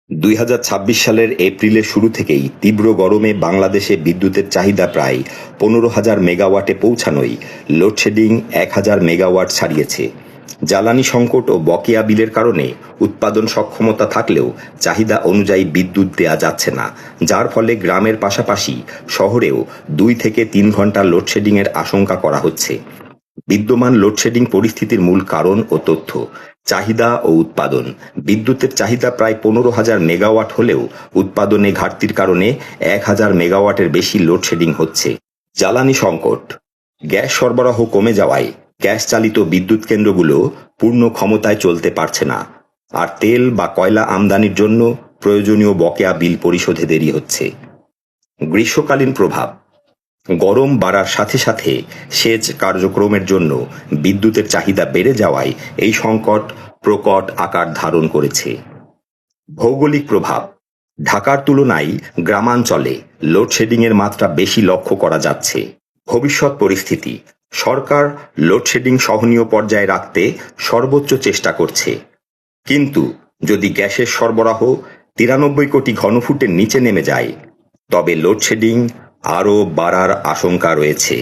২০২৬ সালের এপ্রিলের শুরু থেকেই তীব্র গরমে বাংলাদেশে বিদ্যুতের চাহিদা প্রায় ১৫,০০০ মেগাওয়াটে পৌঁছানোয় লোডশেডিং ১,০০০ মেগাওয়াট ছাড়িয়েছে। জ্বালানি সংকট ও বকেয়া বিলের কারণে উৎপাদন সক্ষমতা থাকলেও চাহিদা অনুযায়ী বিদ্যুৎ দেয়া যাচ্ছে না, যার ফলে গ্রামের পাশাপাশি শহরেও ২ থেকে ৩ ঘণ্টা লোডশেডিংয়ের আশঙ্কা করা হচ্ছে। বিদ্যমান লোডশেডিং পরিস্থিতির মূল কারণ ও তথ্য। চাহিদা ও উৎপাদন। বিদ্যুতের চাহিদা প্রায় ১৫,০০০ মেগাওয়াট হলেও উৎপাদনে ঘাটতির কারণে ১,০০০ মেগাওয়াটের বেশি লোডশেডিং হচ্ছে। জ্বালানি সংকট। গ্যাস সরবরাহ কমে যাওয়ায় গ্যাস চালিত বিদ্যুৎ কেন্দ্রগুলো পূর্ণ ক্ষমতায় চলতে পারছে না, আর তেল বা কয়লা আমদানির জন্য প্রয়োজনীয় বকেয়া বিল পরিশোধে দেরি হচ্ছে। গ্রীষ্মকালীন প্রভাব। গরম বাড়ার সাথে সাথে সেচ কার্যক্রমের জন্য বিদ্যুতের চাহিদা বেড়ে যাওয়ায় এই সংকট প্রকট আকার ধারণ করেছে। ভৌগোলিক প্রভাব। ঢাকার তুলনায় গ্রামাঞ্চলে লোডশেডিংয়ের মাত্রা বেশি লক্ষ্য করা যাচ্ছে। ভবিষ্যৎ পরিস্থিতি। সরকার লোডশেডিং সহনীয় পর্যায়ে রাখতে সর্বোচ্চ চেষ্টা করছে, কিন্তু যদি গ্যাসের সরবরাহ ৯৩ কোটি ঘনফুটের নিচে নেমে যায়, তবে লোডশেডিং আরও বাড়ার আশঙ্কা রয়েছে।